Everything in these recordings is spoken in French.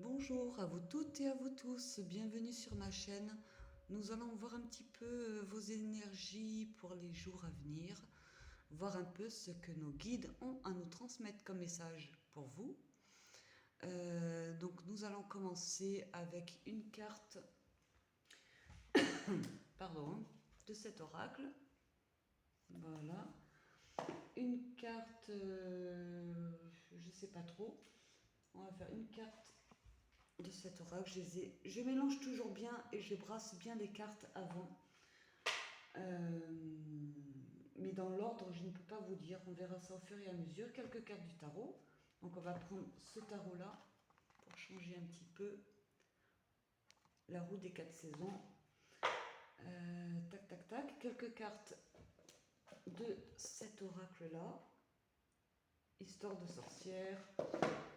Bonjour à vous toutes et à vous tous, bienvenue sur ma chaîne. Nous allons voir un petit peu vos énergies pour les jours à venir, voir un peu ce que nos guides ont à nous transmettre comme message pour vous. Donc nous allons commencer avec une carte pardon, de cet oracle. Voilà. Une carte, je ne sais pas trop. On va faire une carte de cet oracle. Je mélange toujours bien et je brasse bien les cartes avant. Mais dans l'ordre, je ne peux pas vous dire. On verra ça au fur et à mesure. Quelques cartes du tarot. Donc on va prendre ce tarot-là pour changer un petit peu la roue des 4 saisons. Tac, tac, tac. Quelques cartes de cet oracle-là. Histoire de sorcière.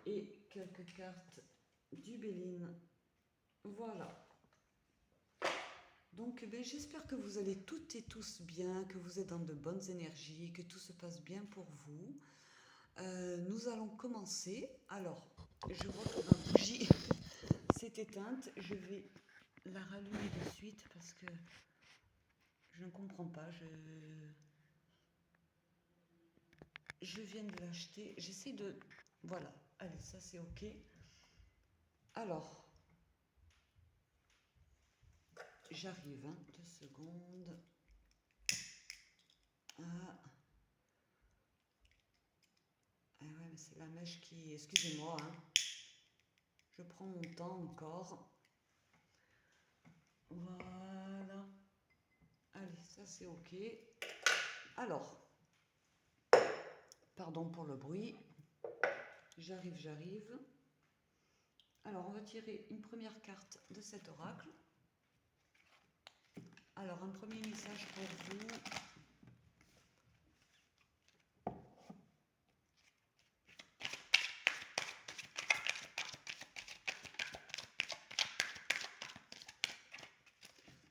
Et quelques cartes du Béline. Voilà. Donc j'espère que vous allez toutes et tous bien, que vous êtes dans de bonnes énergies, que tout se passe bien pour vous. Nous allons commencer. Alors, je vois que ma bougie s'est éteinte. Je vais la rallumer de suite parce que je ne comprends pas. Je viens de l'acheter. J'essaie de... Voilà. Allez, ça c'est OK. Alors, j'arrive. 2 secondes. Ah. Ah ouais, mais c'est la mèche qui... Excusez-moi, hein. Je prends mon temps encore. Voilà. Allez, ça c'est OK. Alors, pardon pour le bruit. J'arrive. Alors, on va tirer une première carte de cet oracle. Alors, un premier message pour vous.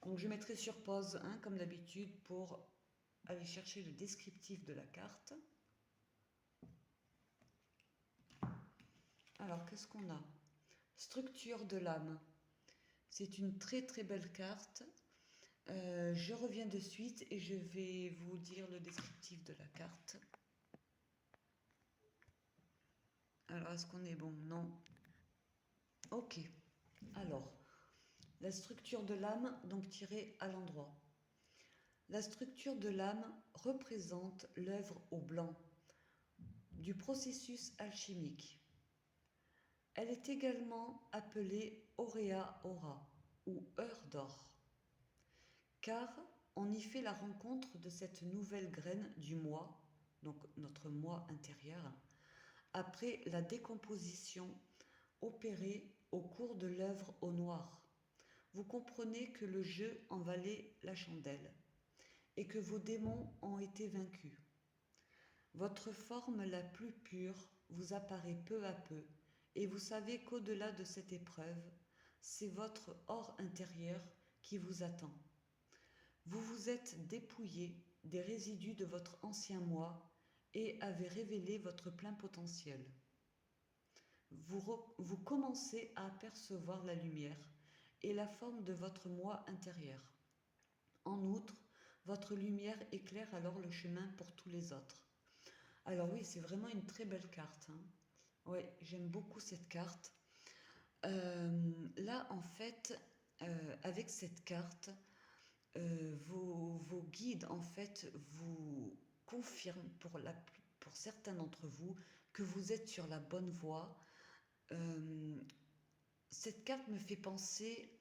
Donc, je mettrai sur pause, hein, comme d'habitude, pour aller chercher le descriptif de la carte. Alors, qu'est-ce qu'on a? Structure de l'âme. C'est une très très belle carte. Je reviens de suite et je vais vous dire le descriptif de la carte. Alors, est-ce qu'on est bon? Non. Ok. Alors, la structure de l'âme, donc tirée à l'endroit. La structure de l'âme représente l'œuvre au blanc du processus alchimique. Elle est également appelée Aurea Aura ou heure d'or, car on y fait la rencontre de cette nouvelle graine du moi, donc notre moi intérieur, après la décomposition opérée au cours de l'œuvre au noir. Vous comprenez que le jeu en valait la chandelle et que vos démons ont été vaincus. Votre forme la plus pure vous apparaît peu à peu et vous savez qu'au-delà de cette épreuve, c'est votre or intérieur qui vous attend. Vous vous êtes dépouillé des résidus de votre ancien moi et avez révélé votre plein potentiel. Vous commencez à apercevoir la lumière et la forme de votre moi intérieur. En outre, votre lumière éclaire alors le chemin pour tous les autres. Alors oui, c'est vraiment une très belle carte, hein. Oui, j'aime beaucoup cette carte. Là, en fait, avec cette carte, vos guides, en fait, vous confirment pour certains d'entre vous que vous êtes sur la bonne voie. Cette carte me fait penser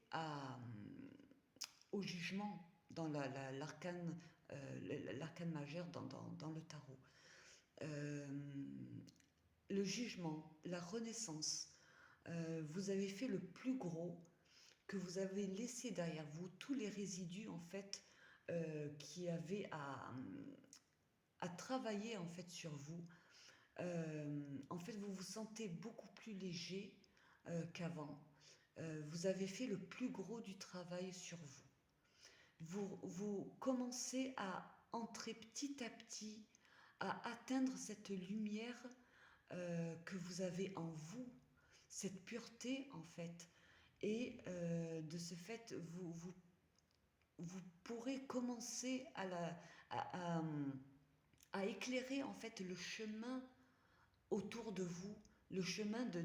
au jugement dans l'arcane majeur dans le tarot. Le jugement, la renaissance. Vous avez fait le plus gros, que vous avez laissé derrière vous tous les résidus en fait qui avaient à travailler en fait sur vous. En fait, vous vous sentez beaucoup plus léger qu'avant. Vous avez fait le plus gros du travail sur vous. Vous commencez à entrer petit à petit, à atteindre cette lumière que vous avez en vous. cette pureté en fait. Et de ce fait, vous pourrez commencer à, à éclairer en fait le chemin autour de vous, le chemin de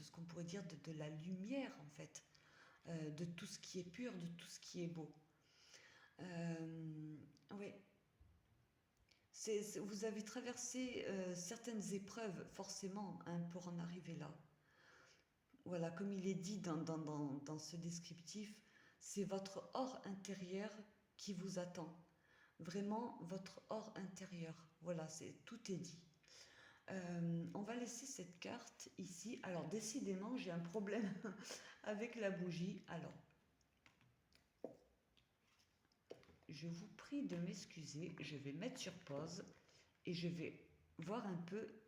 ce qu'on pourrait dire de la lumière en fait, de tout ce qui est pur, de tout ce qui est beau. Oui, vous avez traversé certaines épreuves forcément hein, pour en arriver là. Voilà, comme il est dit dans ce descriptif, c'est votre or intérieur qui vous attend. Vraiment, votre or intérieur. Voilà, tout est dit. On va laisser cette carte ici. Alors, décidément, j'ai un problème avec la bougie. Alors, je vous prie de m'excuser. Je vais mettre sur pause et je vais voir un peu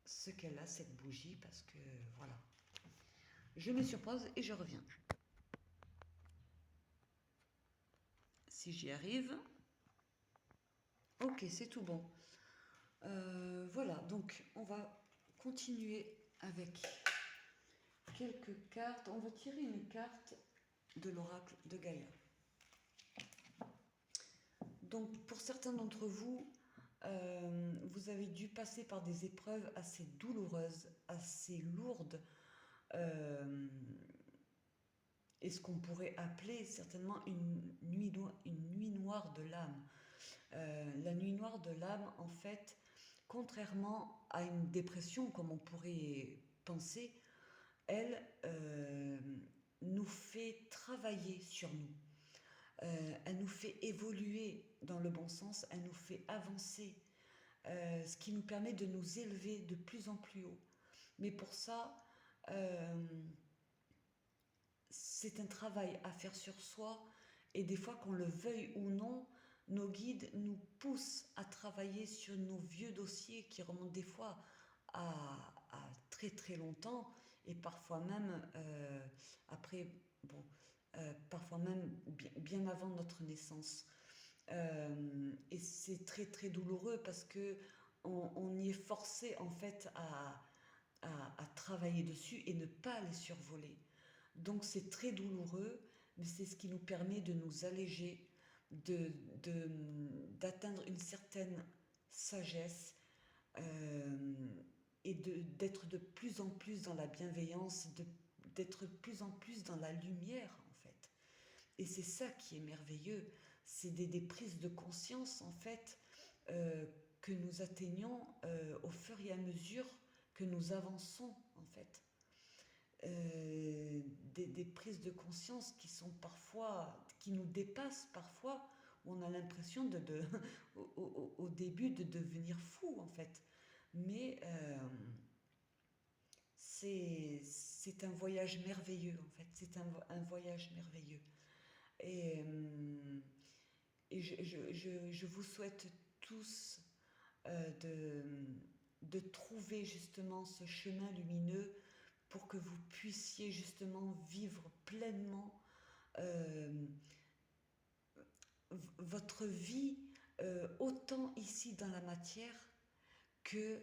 ce qu'elle a, cette bougie, parce que voilà. Je mets sur pause et je reviens. Si j'y arrive. Ok, c'est tout bon. Voilà, donc on va continuer avec quelques cartes. On va tirer une carte de l'oracle de Gaïa. Donc pour certains d'entre vous, vous avez dû passer par des épreuves assez douloureuses, assez lourdes, et ce qu'on pourrait appeler certainement une nuit noire de l'âme. La nuit noire de l'âme, en fait, contrairement à une dépression, comme on pourrait penser, elle nous fait travailler sur nous. Elle nous fait évoluer dans le bon sens, elle nous fait avancer, ce qui nous permet de nous élever de plus en plus haut. Mais pour ça, c'est un travail à faire sur soi, et des fois, qu'on le veuille ou non, nos guides nous poussent à travailler sur nos vieux dossiers qui remontent des fois à très très longtemps, et parfois même après, bon, parfois même bien avant notre naissance. Et c'est très très douloureux parce que on y est forcé en fait à travailler dessus et ne pas les survoler. Donc c'est très douloureux, mais c'est ce qui nous permet de nous alléger, d'atteindre une certaine sagesse, et d'être de plus en plus dans la bienveillance, d'être de plus en plus dans la lumière en fait. Et c'est ça qui est merveilleux, c'est des prises de conscience en fait, que nous atteignons au fur et à mesure que nous avançons en fait. Des prises de conscience qui sont parfois, qui nous dépassent parfois, où on a l'impression au début de devenir fou en fait. Mais c'est un voyage merveilleux en fait, c'est un voyage merveilleux. Et, et je vous souhaite tous de trouver justement ce chemin lumineux pour que vous puissiez justement vivre pleinement euh, votre vie, autant ici dans la matière que,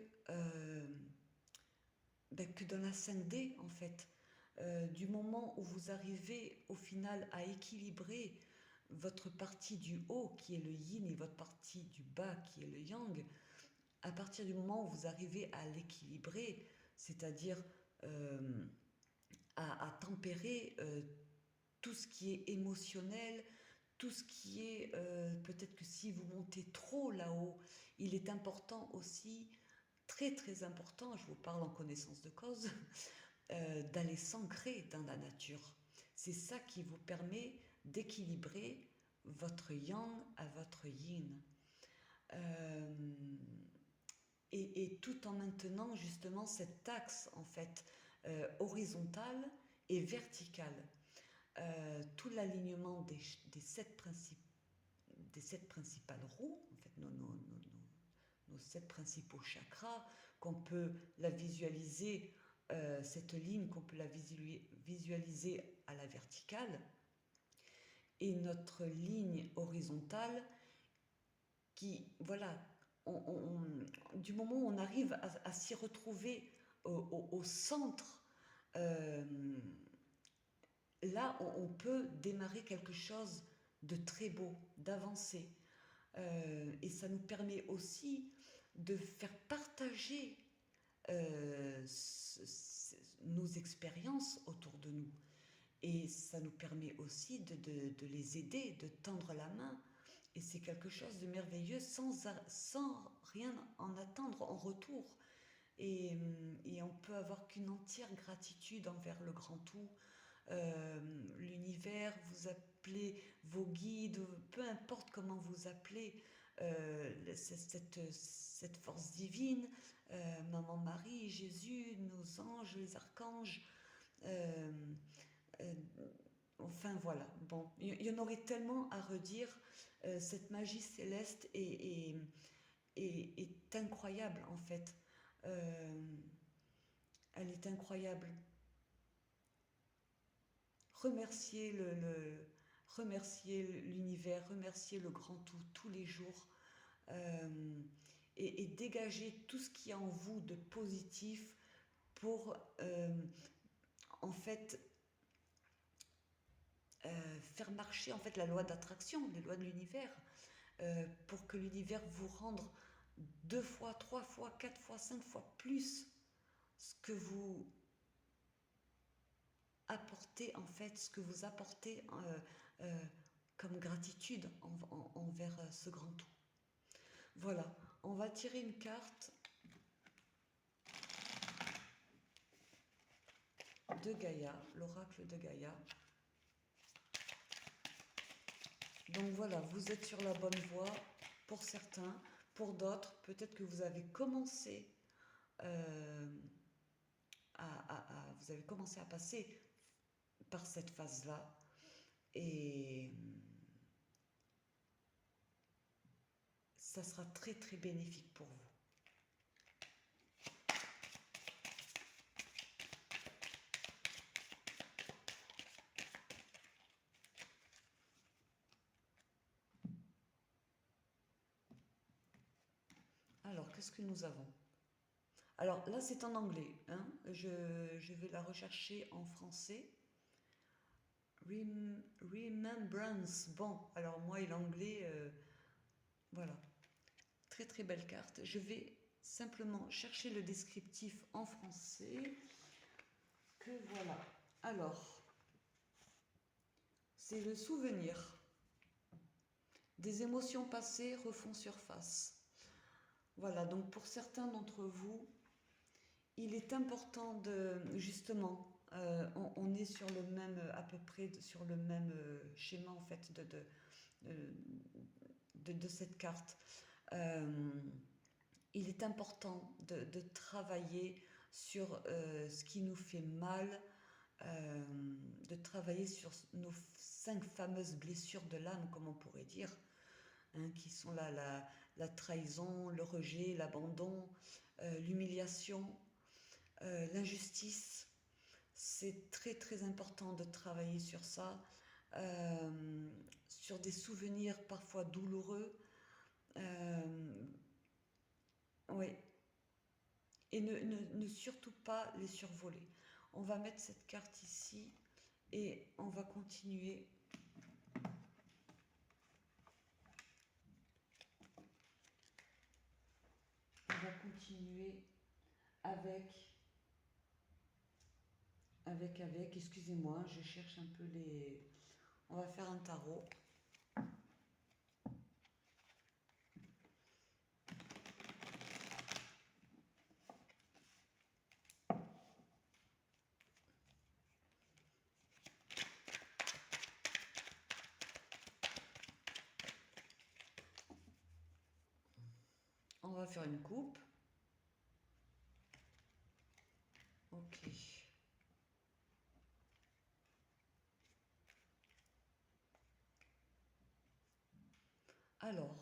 que dans la 5D en fait. Du moment où vous arrivez au final à équilibrer votre partie du haut qui est le yin et votre partie du bas qui est le yang, à partir du moment où vous arrivez à l'équilibrer, c'est-à-dire à tempérer tout ce qui est émotionnel, tout ce qui est peut-être que si vous montez trop là-haut, il est important aussi, très très important, je vous parle en connaissance de cause, d'aller s'ancrer dans la nature. C'est ça qui vous permet d'équilibrer votre yang à votre yin. Et tout en maintenant justement cet axe en fait horizontal et vertical. Tout l'alignement des sept principales roues, en fait, nos sept principaux chakras, qu'on peut la visualiser, cette ligne, qu'on peut la visualiser à la verticale, et notre ligne horizontale qui, voilà, du moment où on arrive à s'y retrouver au centre, euh, là, on peut démarrer quelque chose de très beau, d'avancer. Et ça nous permet aussi de faire partager nos expériences autour de nous. Et ça nous permet aussi de les aider, de tendre la main. Et c'est quelque chose de merveilleux sans rien en attendre en retour. Et on peut avoir qu'une entière gratitude envers le grand tout, l'univers, vous appelez vos guides, peu importe comment vous appelez cette force divine, Maman Marie, Jésus, nos anges, les archanges, euh, euh, enfin voilà, bon, il y en aurait tellement à redire. Cette magie céleste est incroyable en fait. Euh, elle est incroyable. Remercier remercier l'univers, remercier le grand tout tous les jours, euh, et dégager tout ce qui est en vous de positif pour en fait faire marcher en fait la loi d'attraction, les lois de l'univers, pour que l'univers vous rende 2 fois, 3 fois, 4 fois, 5 fois plus ce que vous apportez en fait, ce que vous apportez euh, comme gratitude envers ce grand tout. Voilà, on va tirer une carte de Gaïa, l'oracle de Gaïa. Donc voilà, vous êtes sur la bonne voie pour certains, pour d'autres, peut-être que vous avez commencé vous avez commencé à passer par cette phase-là, et ça sera très très bénéfique pour vous. Alors, qu'est-ce que nous avons? Alors là, c'est en anglais, hein. Je vais la rechercher en français. Remembrance. Bon, alors moi et l'anglais, voilà. Très très belle carte. Je vais simplement chercher le descriptif en français. Que voilà. Alors, c'est le souvenir. Des émotions passées refont surface. Voilà, donc pour certains d'entre vous, il est important de, justement, on est sur le même, à peu près sur le même schéma en fait de cette carte. Euh, il est important de travailler sur ce qui nous fait mal, euh, de travailler sur nos 5 fameuses blessures de l'âme, comme on pourrait dire, hein, qui sont la trahison, le rejet, l'abandon, l'humiliation, l'injustice. C'est très très important de travailler sur ça, sur des souvenirs parfois douloureux. Oui, et ne surtout pas les survoler. On va mettre cette carte ici et on va continuer. On va continuer avec, excusez-moi, je cherche un peu les... On va faire un tarot. On va faire une coupe. Ok. Alors,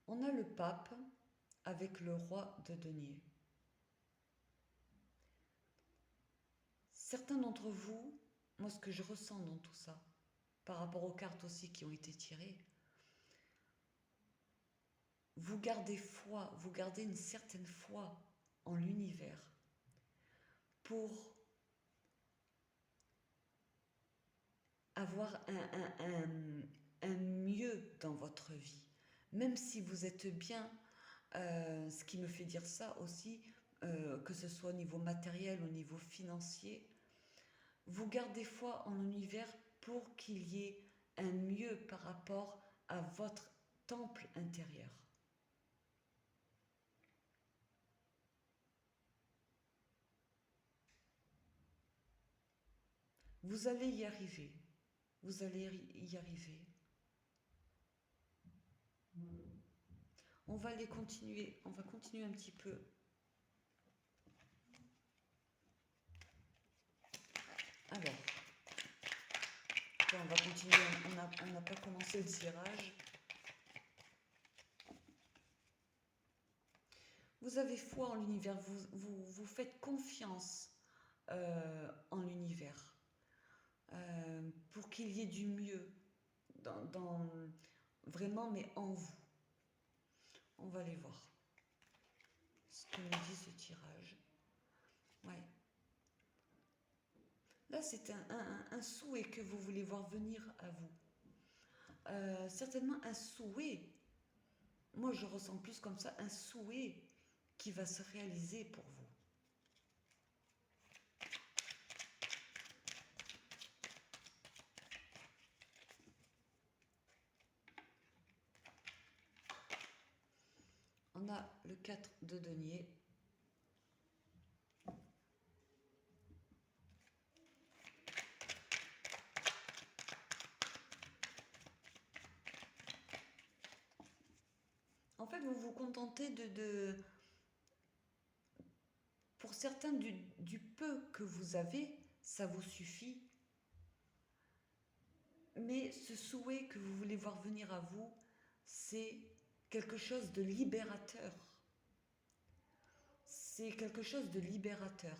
on a le pape avec le roi de denier. Certains d'entre vous, moi ce que je ressens dans tout ça, par rapport aux cartes aussi qui ont été tirées, vous gardez foi, vous gardez une certaine foi en l'univers pour avoir un mieux dans votre vie. Même si vous êtes bien, ce qui me fait dire ça aussi, que ce soit au niveau matériel, au niveau financier, vous gardez foi en l'univers pour qu'il y ait un mieux par rapport à votre temple intérieur. Vous allez y arriver. Vous allez y arriver. On va les continuer. On va continuer un petit peu. Alors, on va continuer. On n'a pas commencé le tirage. Vous avez foi en l'univers. Vous faites confiance en l'univers pour qu'il y ait du mieux vraiment, mais en vous. On va aller voir ce que nous dit ce tirage. Ouais. Là, c'est un souhait que vous voulez voir venir à vous. Certainement un souhait. Moi, je ressens plus comme ça un souhait qui va se réaliser pour vous. On a le 4 de denier. En fait, vous vous contentez pour certains, du peu que vous avez, ça vous suffit. Mais ce souhait que vous voulez voir venir à vous, c'est quelque chose de libérateur. C'est quelque chose de libérateur.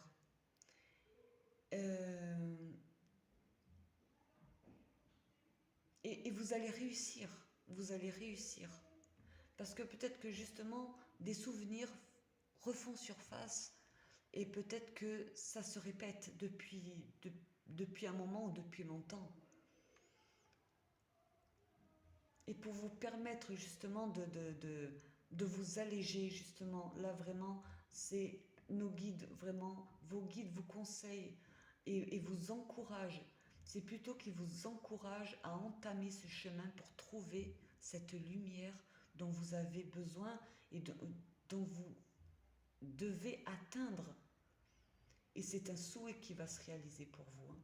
Et vous allez réussir. Vous allez réussir. Parce que peut-être que justement, des souvenirs refont surface et peut-être que ça se répète depuis un moment ou depuis longtemps. Et pour vous permettre justement de vous alléger, justement, là vraiment, c'est nos guides, vraiment, vos guides vous conseillent et vous encouragent. C'est plutôt qu'ils vous encouragent à entamer ce chemin pour trouver cette lumière dont vous avez besoin et dont vous devez atteindre. Et c'est un souhait qui va se réaliser pour vous. Hein.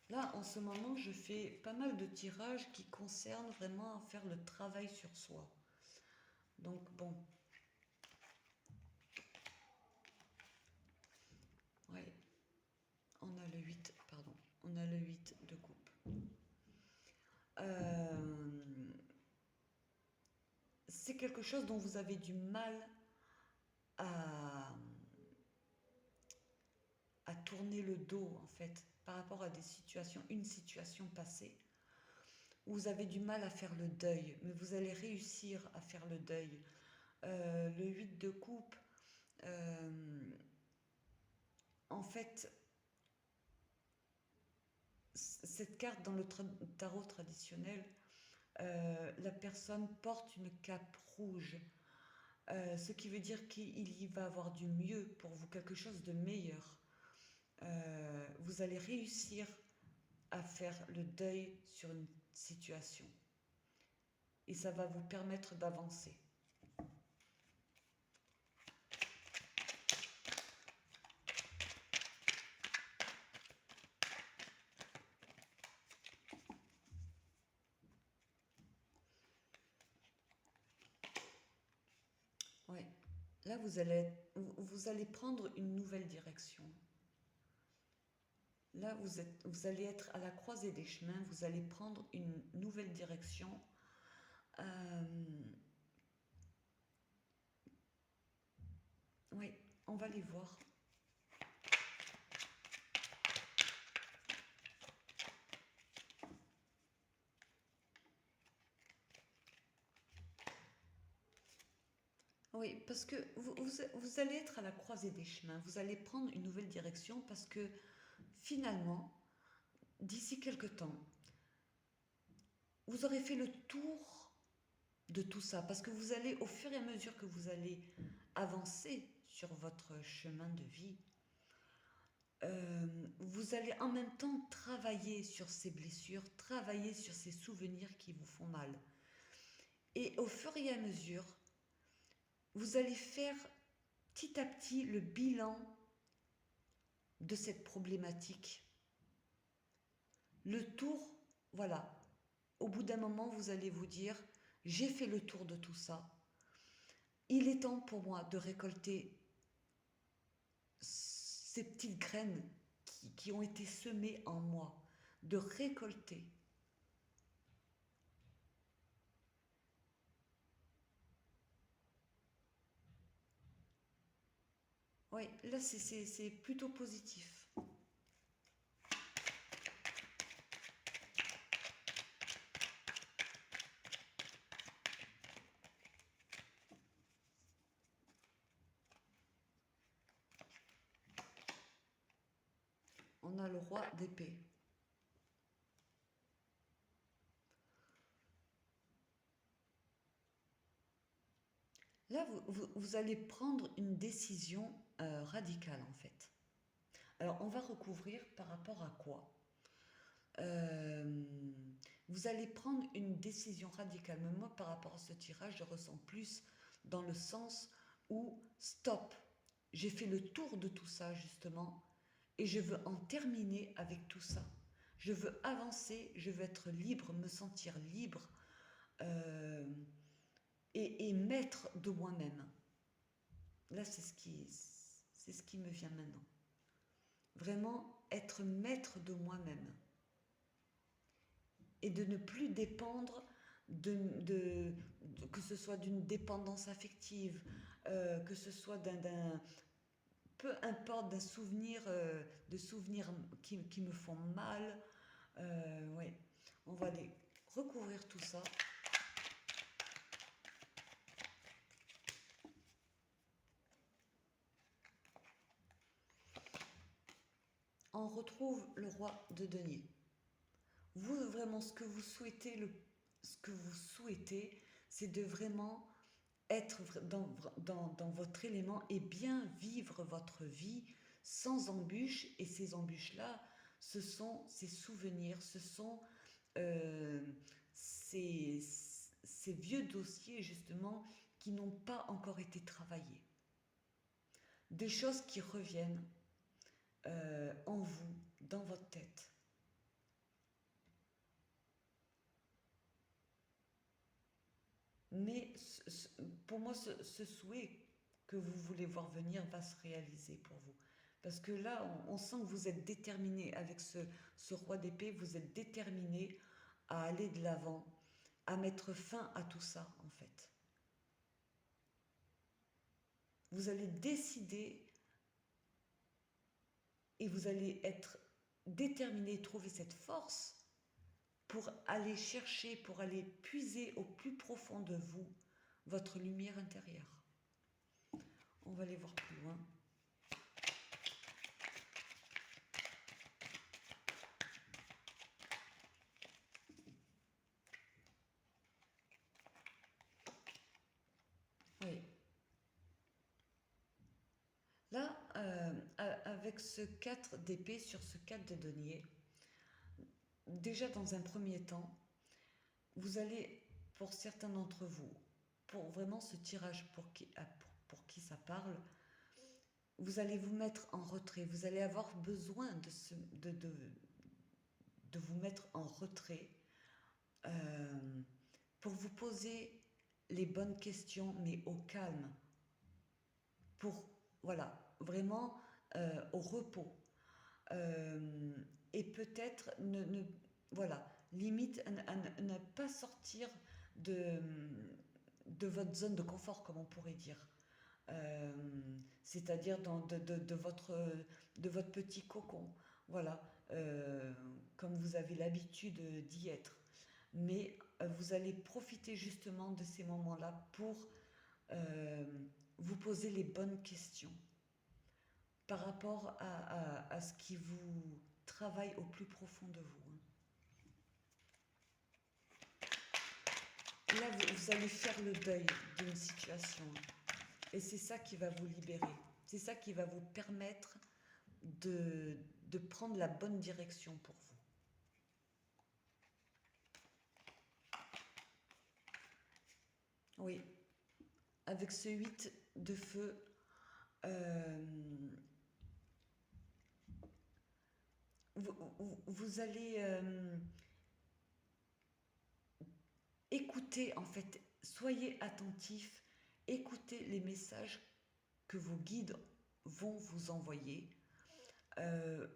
Là, en ce moment, je fais pas mal de tirages qui concernent vraiment à faire le travail sur soi. Donc, bon. Ouais. On a le 8, pardon. On a le 8 de coupe. C'est quelque chose dont vous avez du mal à tourner le dos, en fait, par rapport à des situations, une situation passée. Vous avez du mal à faire le deuil, mais vous allez réussir à faire le deuil. Le 8 de coupe, en fait, cette carte dans le tarot traditionnel, la personne porte une cape rouge, ce qui veut dire qu'il y va avoir du mieux pour vous, quelque chose de meilleur. Vous allez réussir à faire le deuil sur une situation. Et ça va vous permettre d'avancer. Ouais. Là, vous allez prendre une nouvelle direction. Là, vous allez être à la croisée des chemins, vous allez prendre une nouvelle direction. Oui, on va les voir. parce que vous allez être à la croisée des chemins, vous allez prendre une nouvelle direction parce que finalement, d'ici quelque temps, vous aurez fait le tour de tout ça, parce que vous allez, au fur et à mesure que vous allez avancer sur votre chemin de vie, vous allez en même temps travailler sur ces blessures, travailler sur ces souvenirs qui vous font mal. Et au fur et à mesure, vous allez faire petit à petit le bilan de cette problématique. Le tour, voilà. Au bout d'un moment, vous allez vous dire, j'ai fait le tour de tout ça. Il est temps pour moi de récolter ces petites graines qui ont été semées en moi, de récolter. Oui, là c'est plutôt positif. On a le roi d'épée. Là, vous allez prendre une décision radicale en fait. Alors, on va recouvrir par rapport à quoi? Euh, vous allez prendre une décision radicale. Mais moi, par rapport à ce tirage, je ressens plus dans le sens où stop, j'ai fait le tour de tout ça justement et je veux en terminer avec tout ça. Je veux avancer, je veux être libre, me sentir libre euh, et maître de moi-même. Là, c'est ce qui me vient maintenant. Vraiment être maître de moi-même et de ne plus dépendre que ce soit d'une dépendance affective, que ce soit peu importe, d'un souvenir, de souvenirs qui me font mal. Ouais, on va aller recouvrir tout ça. On retrouve le roi de denier. Vous, vraiment, ce que vous souhaitez, c'est de vraiment être dans votre élément et bien vivre votre vie sans embûches. Et ces embûches-là, ce sont ces souvenirs, ce sont euh, ces, ces vieux dossiers, justement, qui n'ont pas encore été travaillés. Des choses qui reviennent en vous, dans votre tête. Mais pour moi, ce souhait que vous voulez voir venir va se réaliser pour vous. Parce que là, on sent que vous êtes déterminé avec ce roi d'épée, vous êtes déterminé à aller de l'avant, à mettre fin à tout ça, en fait. Vous allez décider et vous allez être déterminé, trouver cette force pour aller chercher, pour aller puiser au plus profond de vous votre lumière intérieure. On va aller voir plus loin. Oui. Là, avec ce 4 d'épée sur ce 4 de denier, déjà dans un premier temps, vous allez, pour certains d'entre vous, pour vraiment ce tirage pour qui ça parle, vous allez vous mettre en retrait, vous allez avoir besoin de vous mettre en retrait euh, pour vous poser les bonnes questions, mais au calme, pour, voilà, vraiment au repos. Euh, et peut-être voilà, limite à ne pas sortir de, de votre zone de confort, comme on pourrait dire. Euh, C'est-à-dire de votre petit cocon. Voilà, comme vous avez l'habitude d'y être. Mais vous allez profiter justement de ces moments-là pour euh, vous posez les bonnes questions par rapport à ce qui vous travaille au plus profond de vous, hein. Là, vous allez faire le deuil d'une situation. Et c'est ça qui va vous libérer. C'est ça qui va vous permettre de prendre la bonne direction pour vous. Oui, avec ce 8 de feu, vous allez écouter, en fait, soyez attentifs, écoutez les messages que vos guides vont vous envoyer euh,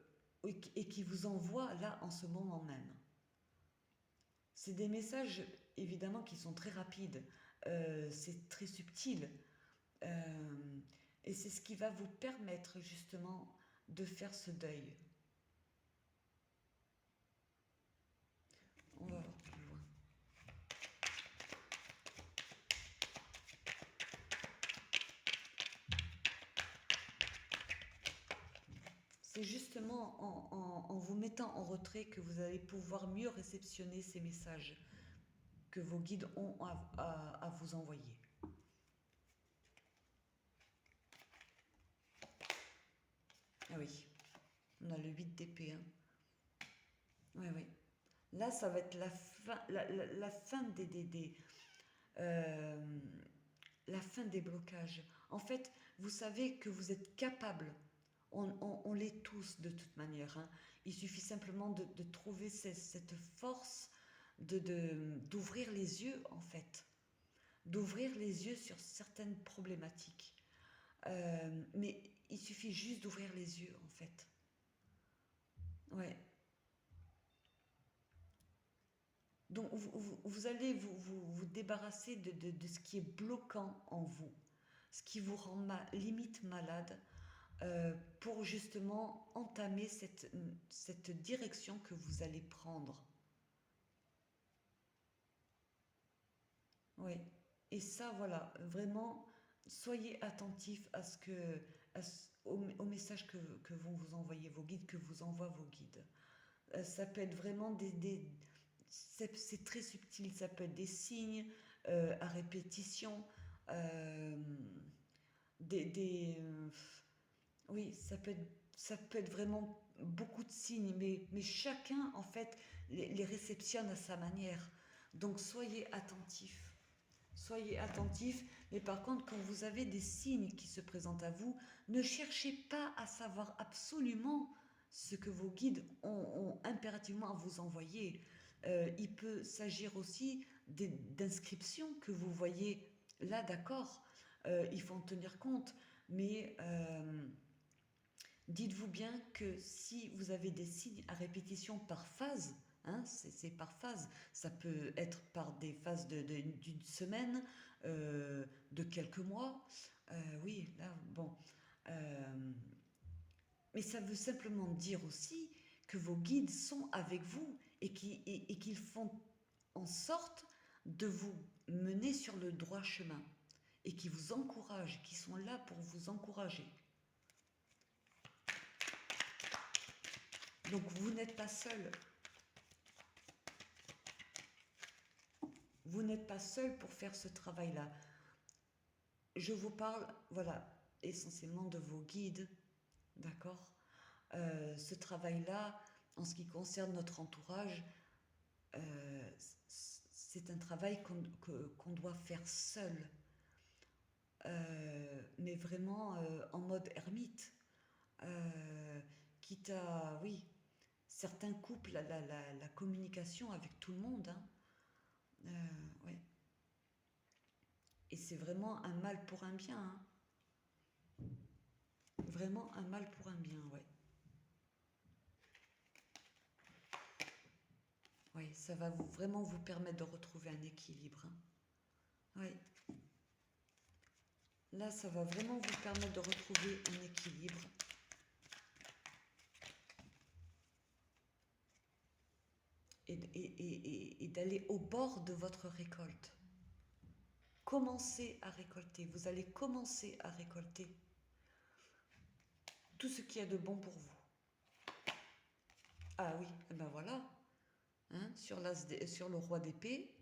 et qui vous envoient là en ce moment même. C'est des messages évidemment qui sont très rapides, c'est très subtil, euh, et c'est ce qui va vous permettre justement de faire ce deuil. On va voir plus loin. C'est justement en vous mettant en retrait que vous allez pouvoir mieux réceptionner ces messages que vos guides ont à vous envoyer. Ah oui, on a le 8 d'épée. Hein. Oui, oui. Là, ça va être la fin, la fin euh, la fin des blocages. En fait, vous savez que vous êtes capable. On l'est tous de toute manière. Hein. Il suffit simplement de trouver cette force d'ouvrir les yeux, en fait. D'ouvrir les yeux sur certaines problématiques. Mais il suffit juste d'ouvrir les yeux, en fait. Ouais. Donc, vous allez vous débarrasser de ce qui est bloquant en vous, ce qui vous rend limite malade, pour justement entamer cette direction que vous allez prendre. Oui. Et ça, voilà, vraiment, soyez attentifs à ce que, au message que vont vous envoyer vos guides, que vous envoient vos guides. Ça peut être vraiment c'est très subtil, ça peut être des signes à répétition, euh, des oui, ça peut être vraiment beaucoup de signes, mais chacun, en fait, les réceptionne à sa manière. Donc, soyez attentifs. Soyez attentifs, mais par contre, quand vous avez des signes qui se présentent à vous, ne cherchez pas à savoir absolument ce que vos guides ont impérativement à vous envoyer. Il peut s'agir aussi d'inscriptions que vous voyez là, d'accord, il faut en tenir compte, mais dites-vous bien que si vous avez des signes à répétition par phase, hein, c'est par phase, ça peut être par des phases d'une semaine, de quelques mois, oui, là, bon. Euh, mais ça veut simplement dire aussi que vos guides sont avec vous et qu'ils font en sorte de vous mener sur le droit chemin et qui vous encouragent, qui sont là pour vous encourager. Donc vous n'êtes pas seul. Vous n'êtes pas seul pour faire ce travail-là. Je vous parle, voilà, essentiellement de vos guides, d'accord. Ce travail-là, en ce qui concerne notre entourage, c'est un travail qu'on doit faire seul, mais vraiment en mode ermite. Quitte à, oui, certains coupent la communication avec tout le monde. Hein. Ouais. Et c'est vraiment un mal pour un bien. Hein. Vraiment un mal pour un bien, ouais. Oui, ça va vraiment vous permettre de retrouver un équilibre. Hein. Oui. Là, ça va vraiment vous permettre de retrouver un équilibre. Et d'aller au bord de votre récolte. commencer à récolter. Vous allez commencer à récolter tout ce qu'il y a de bon pour vous. Ah oui, et ben voilà. Hein, sur le roi d'épée,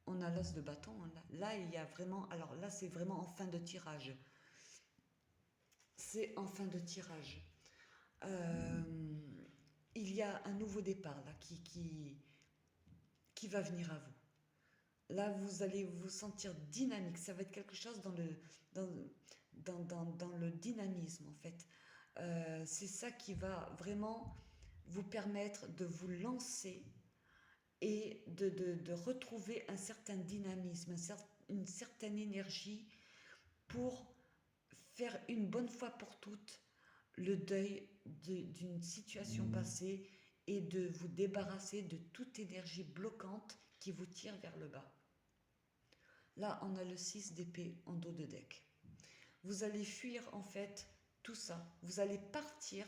on a l'as de bâton. Hein. Là, il y a vraiment... Alors là, c'est vraiment en fin de tirage. C'est en fin de tirage. Il y a un nouveau départ là qui va venir à vous. Là, vous allez vous sentir dynamique. Ça va être quelque chose dans le dynamisme, en fait. C'est ça qui va vraiment vous permettre de vous lancer et de retrouver un certain dynamisme, une certaine énergie pour faire une bonne fois pour toutes le deuil d'une situation passée et de vous débarrasser de toute énergie bloquante qui vous tire vers le bas. Là, on a le 6 d'épée en dos de deck. Vous allez fuir en fait tout ça. Vous allez partir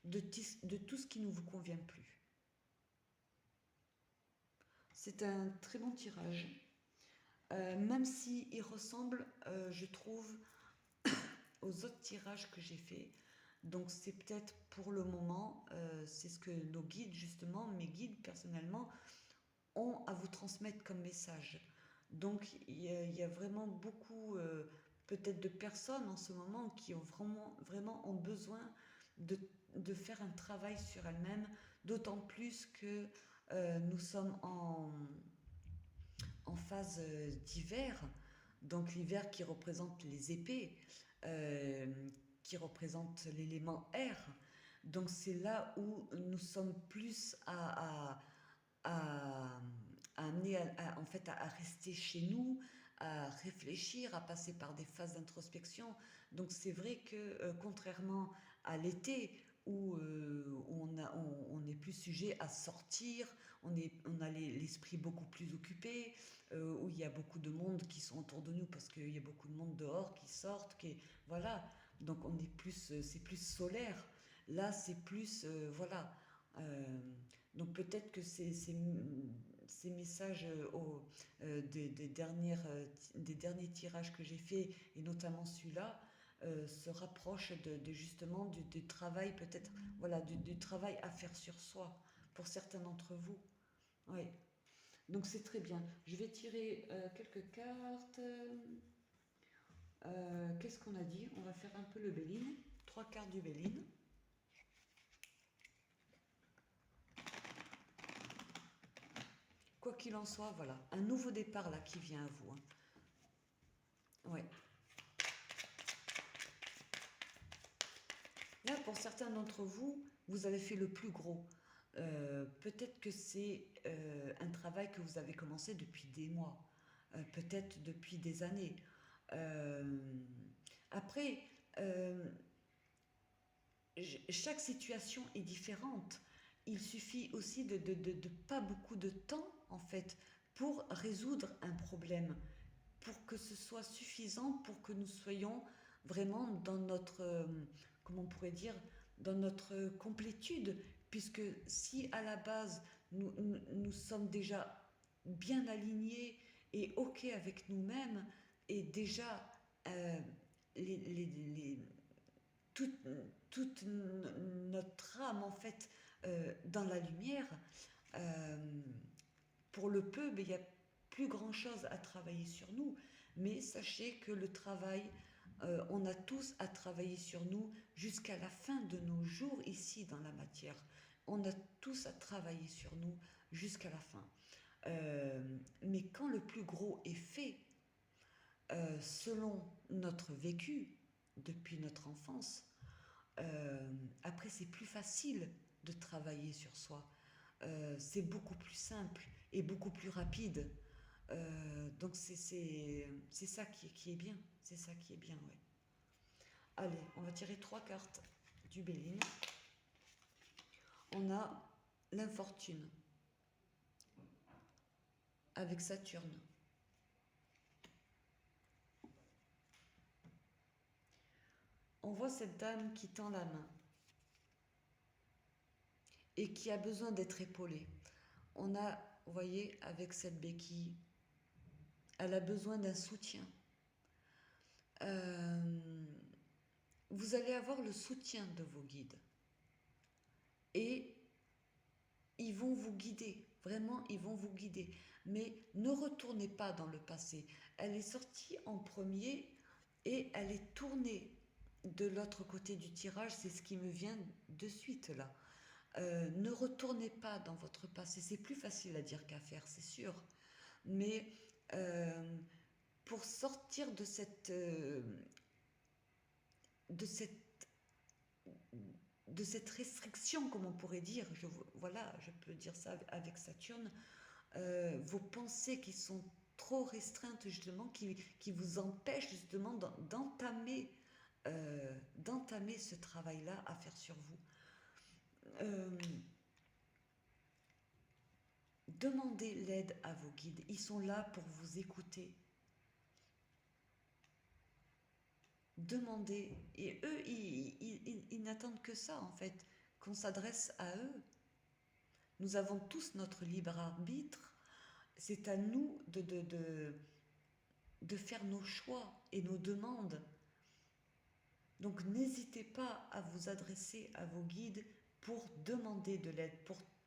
de tout ce qui ne vous convient plus. C'est un très bon tirage. Même s'il ressemble, je trouve, aux autres tirages que j'ai faits. Donc c'est peut-être pour le moment, c'est ce que nos guides, justement, mes guides personnellement, ont à vous transmettre comme message. Donc il y a vraiment beaucoup peut-être de personnes en ce moment qui ont vraiment ont besoin de faire un travail sur elles-mêmes, d'autant plus que nous sommes en phase d'hiver, donc l'hiver qui représente les épées, euh, qui représente l'élément air. Donc c'est là où nous sommes plus amener en fait à rester chez nous, à réfléchir, à passer par des phases d'introspection. Donc c'est vrai que contrairement à l'été où on est plus sujet à sortir, on a l'esprit beaucoup plus occupé, où il y a beaucoup de monde qui sont autour de nous parce qu'il y a beaucoup de monde dehors qui sortent, voilà. Donc on est plus, c'est plus solaire. Là c'est plus, voilà. Donc peut-être que ces messages des derniers tirages que j'ai faits, et notamment celui-là, se rapprochent justement du travail, peut-être, voilà, du travail à faire sur soi, pour certains d'entre vous. Oui. Donc c'est très bien. Je vais tirer quelques cartes. Qu'est-ce qu'on a dit? On va faire un peu le Béline. 3 cartes du Béline. Quoi qu'il en soit, voilà, un nouveau départ là qui vient à vous. Hein. Ouais. Là, pour certains d'entre vous, vous avez fait le plus gros. Peut-être que c'est un travail que vous avez commencé depuis des mois, peut-être depuis des années. Euh, Après, chaque situation est différente. Il suffit aussi de pas beaucoup de temps, en fait, pour résoudre un problème, pour que ce soit suffisant, pour que nous soyons vraiment dans notre, comment on pourrait dire, dans notre complétude, puisque si à la base nous sommes déjà bien alignés et OK avec nous-mêmes, et déjà euh, les, toute, toute notre âme en fait dans la lumière, euh, pour le peu, il n'y a plus grand chose à travailler sur nous, mais sachez que le travail, on a tous à travailler sur nous jusqu'à la fin de nos jours ici dans la matière. On a tous à travailler sur nous jusqu'à la fin. Mais quand le plus gros est fait, selon notre vécu depuis notre enfance, après c'est plus facile de travailler sur soi. C'est beaucoup plus simple et beaucoup plus rapide. Donc c'est ça qui est bien. C'est ça qui est bien, ouais. Allez, on va tirer 3 cartes du Béline. On a l'infortune avec Saturne. On voit cette dame qui tend la main et qui a besoin d'être épaulée. On a, vous voyez, avec cette béquille, Elle a besoin d'un soutien. Euh, vous allez avoir le soutien de vos guides. Et ils vont vous guider. Vraiment, ils vont vous guider. Mais ne retournez pas dans le passé. Elle est sortie en premier et elle est tournée de l'autre côté du tirage. C'est ce qui me vient de suite là. Ne retournez pas dans votre passé. C'est plus facile à dire qu'à faire, c'est sûr. Mais euh, pour sortir de cette, de cette restriction, comme on pourrait dire, voilà, je peux dire ça avec Saturne, vos pensées qui sont trop restreintes justement, qui vous empêchent justement d'entamer ce travail-là à faire sur vous. Euh, Demandez l'aide à vos guides. Ils sont là pour vous écouter. Demandez. Et eux, ils n'attendent que ça, en fait, qu'on s'adresse à eux. Nous avons tous notre libre arbitre. C'est à nous de faire nos choix et nos demandes. Donc n'hésitez pas à vous adresser à vos guides pour demander de l'aide,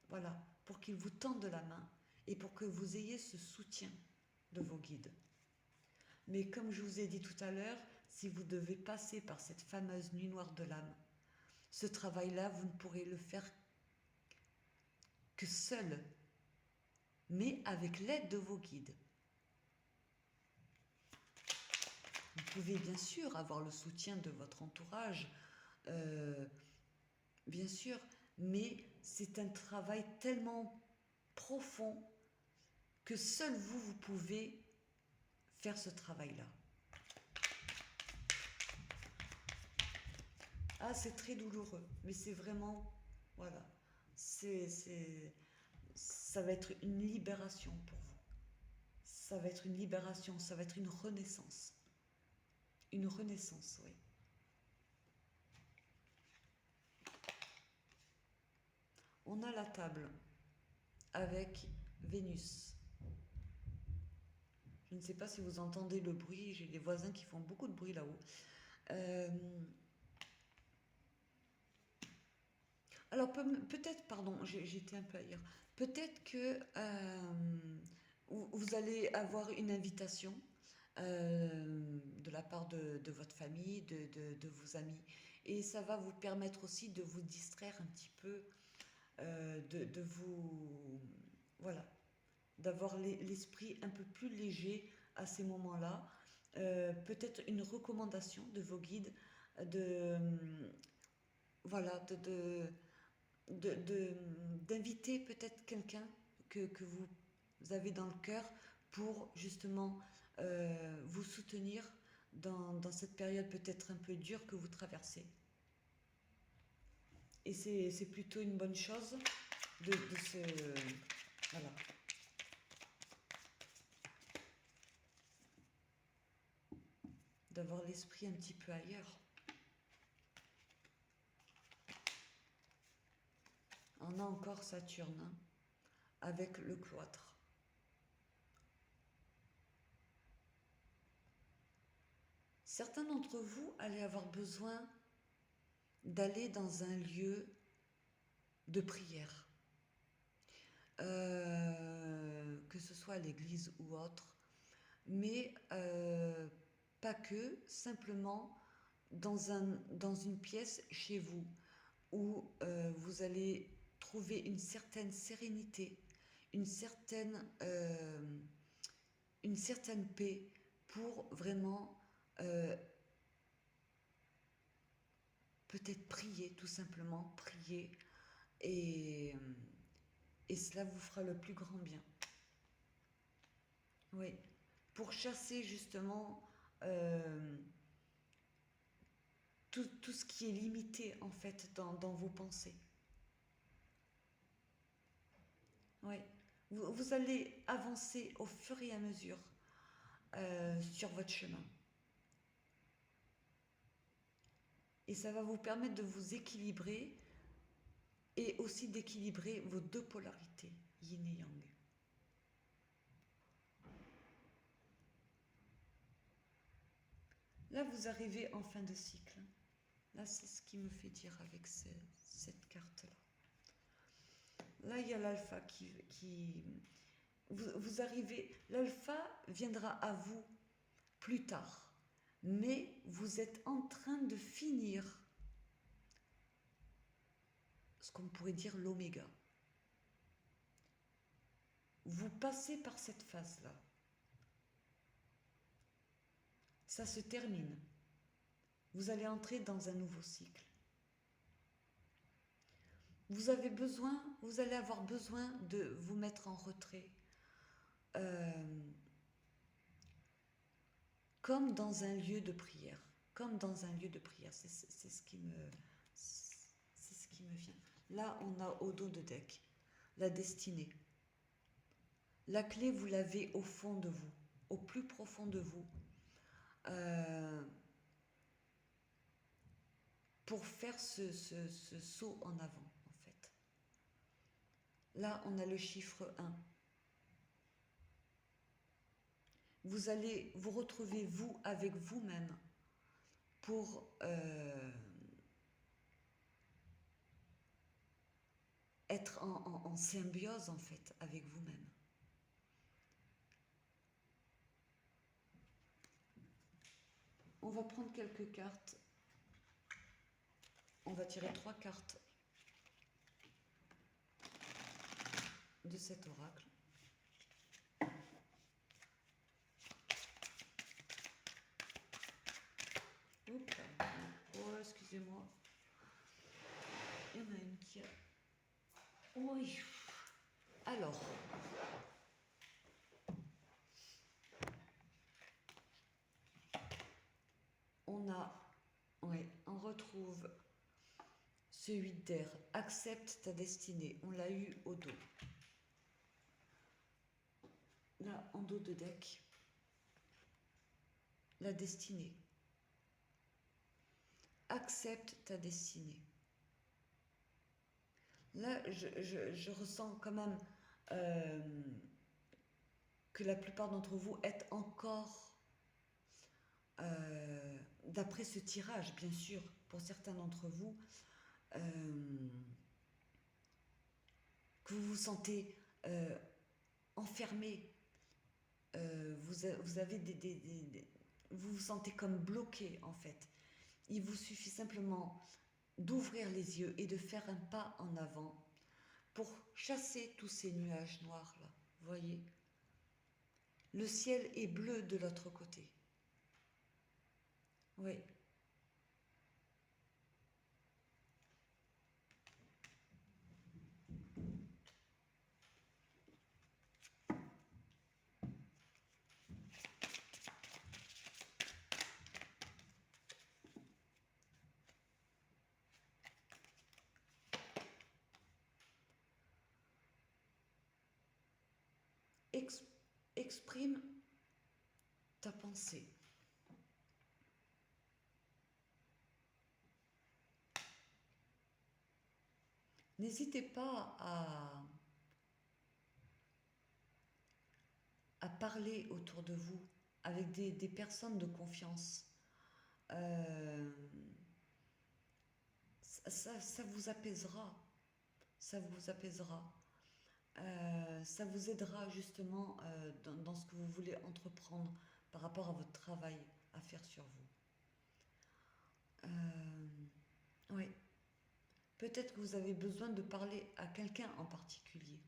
voilà, pour qu'ils vous tendent la main et pour que vous ayez ce soutien de vos guides. Mais comme je vous ai dit tout à l'heure, si vous devez passer par cette fameuse nuit noire de l'âme, ce travail-là, vous ne pourrez le faire que seul, mais avec l'aide de vos guides. Vous pouvez bien sûr avoir le soutien de votre entourage, euh, bien sûr, mais c'est un travail tellement profond que seul vous, vous pouvez faire ce travail-là. Ah, c'est très douloureux, mais c'est vraiment, voilà, ça va être une libération pour vous. Ça va être une libération, ça va être une renaissance. Une renaissance, oui. On a la table avec Vénus. Je ne sais pas si vous entendez le bruit, j'ai des voisins qui font beaucoup de bruit là-haut. Euh, alors peut-être, pardon, j'étais un peu ailleurs. Peut-être que vous allez avoir une invitation de la part de votre famille, de vos amis. Et ça va vous permettre aussi de vous distraire un petit peu, de vous... Voilà, d'avoir l'esprit un peu plus léger à ces moments-là. Peut-être une recommandation de vos guides, de... Voilà, d'inviter peut-être quelqu'un que vous avez dans le cœur pour justement vous soutenir dans cette période peut-être un peu dure que vous traversez. Et c'est plutôt une bonne chose de se... Voilà. D'avoir l'esprit un petit peu ailleurs. On a encore Saturne, hein, avec le cloître. Certains d'entre vous allaient avoir besoin d'aller dans un lieu de prière, que ce soit à l'église ou autre, mais pas que, simplement dans une pièce chez vous où vous allez trouver une certaine sérénité, une certaine, euh, une certaine paix pour vraiment peut-être prier, tout simplement prier, et, et cela vous fera le plus grand bien. Oui, pour chasser justement tout ce qui est limité en fait dans vos pensées. Oui, vous allez avancer au fur et à mesure sur votre chemin. Et ça va vous permettre de vous équilibrer et aussi d'équilibrer vos deux polarités, yin et yang. Là, vous arrivez en fin de cycle. Là, c'est ce qui me fait dire avec cette carte-là. Là, il y a l'alpha vous arrivez... L'alpha viendra à vous plus tard. Mais vous êtes en train de finir ce qu'on pourrait dire l'oméga. Vous passez par cette phase-là. Ça se termine. Vous allez entrer dans un nouveau cycle. Vous allez avoir besoin de vous mettre en retrait. Comme dans un lieu de prière. Comme dans un lieu de prière. C'est ce qui me vient. Là, on a au dos de deck la destinée. La clé, vous l'avez au fond de vous, au plus profond de vous. Pour faire ce saut en avant, en fait. Là, on a le chiffre 1. Vous allez vous retrouver, vous, avec vous-même, pour être en symbiose, en fait, avec vous-même. On va prendre quelques cartes. On va tirer 3 cartes de cet oracle. Oups. Oh, excusez-moi. Il y en a une qui a... Oui. Alors. On retrouve ce 8 d'air. Accepte ta destinée. On l'a eu au dos. Là, en dos de deck. La destinée. Accepte ta destinée. Là, je ressens quand même que la plupart d'entre vous êtes encore, d'après ce tirage, bien sûr, pour certains d'entre vous, que vous vous sentez enfermé, vous vous sentez comme bloqué, en fait. Il vous suffit simplement d'ouvrir les yeux et de faire un pas en avant pour chasser tous ces nuages noirs là. Vous voyez, le ciel est bleu de l'autre côté. Oui. Exprime ta pensée. N'hésitez pas à parler autour de vous avec des personnes de confiance. Ça vous apaisera. Ça vous apaisera. Ça vous aidera justement dans ce que vous voulez entreprendre par rapport à votre travail à faire sur vous. Oui. Peut-être que vous avez besoin de parler à quelqu'un en particulier.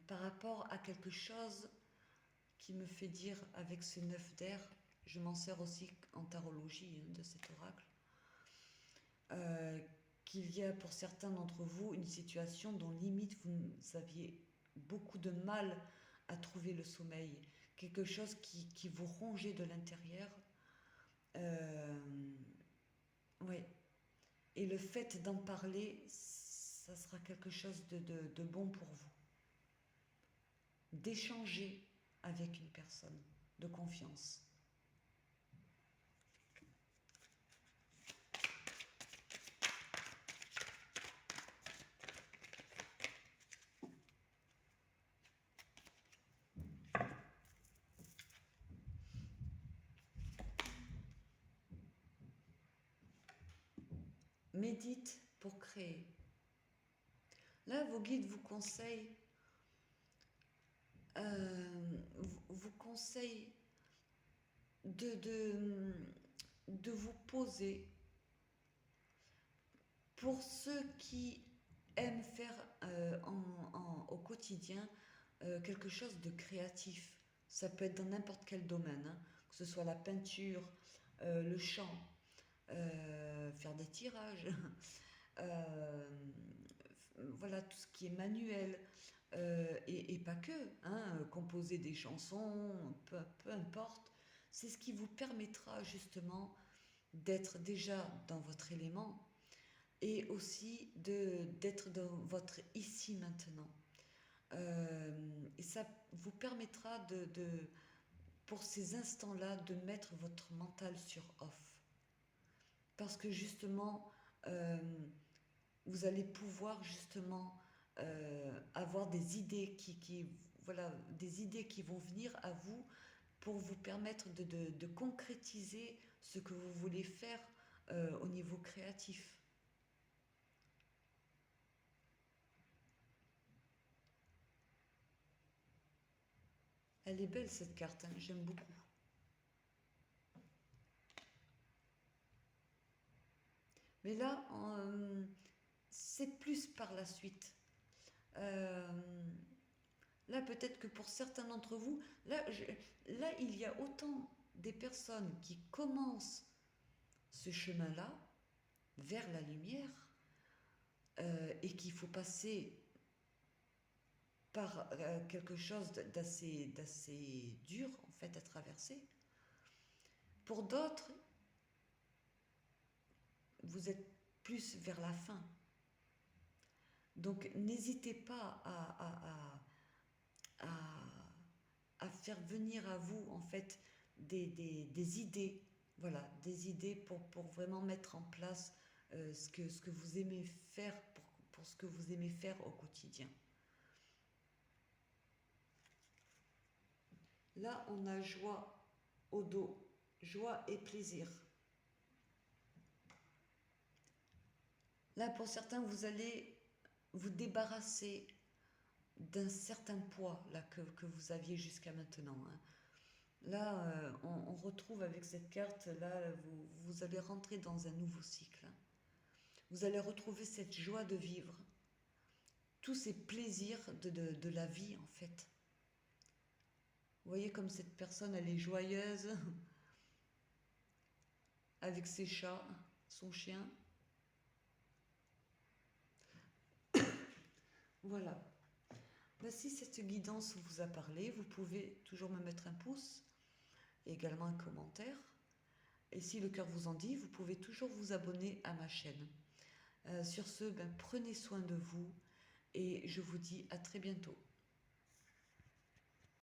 Par rapport à quelque chose qui me fait dire avec ce 9 d'air, je m'en sers aussi en tarologie de cet oracle, qu'il y a pour certains d'entre vous une situation dont limite vous aviez beaucoup de mal à trouver le sommeil, quelque chose qui vous rongeait de l'intérieur. Oui. Et le fait d'en parler, ça sera quelque chose de bon pour vous. D'échanger avec une personne de confiance. médite pour créer. Là, vos guides vous conseillent, vous conseillent de, de, de vous poser. Pour ceux qui aiment faire au quotidien quelque chose de créatif, ça peut être dans n'importe quel domaine, hein, que ce soit la peinture, le chant, faire des tirages, euh, voilà tout ce qui est manuel, et pas que, hein, composer des chansons, peu importe, c'est ce qui vous permettra justement d'être déjà dans votre élément et aussi d'être dans votre ici maintenant. Et ça vous permettra pour ces instants-là, de mettre votre mental sur off. Parce que justement, euh, vous allez pouvoir justement avoir des idées voilà, des idées qui vont venir à vous pour vous permettre de concrétiser ce que vous voulez faire au niveau créatif. Elle est belle cette carte, hein, j'aime beaucoup. Mais là, c'est plus par la suite. Euh, Là, peut-être que pour certains d'entre vous, là, il y a autant des personnes qui commencent ce chemin-là vers la lumière et qu'il faut passer par quelque chose d'assez dur en fait à traverser. Pour d'autres, vous êtes plus vers la fin. Donc n'hésitez pas à, à faire venir à vous en fait des idées, voilà, des idées pour vraiment mettre en place ce que vous aimez faire pour ce que vous aimez faire au quotidien. Là, on a joie au dos, joie et plaisir. Là, pour certains, vous allez vous débarrasser d'un certain poids là, que vous aviez jusqu'à maintenant, hein. Là, on retrouve avec cette carte, là, vous allez rentrer dans un nouveau cycle. Vous allez retrouver cette joie de vivre, tous ces plaisirs de la vie en fait. Vous voyez comme cette personne, elle est joyeuse avec ses chats, son chien. Voilà. Ben, si cette guidance vous a parlé, vous pouvez toujours me mettre un pouce et également un commentaire. Et si le cœur vous en dit, vous pouvez toujours vous abonner à ma chaîne. Sur ce, ben, prenez soin de vous et je vous dis à très bientôt.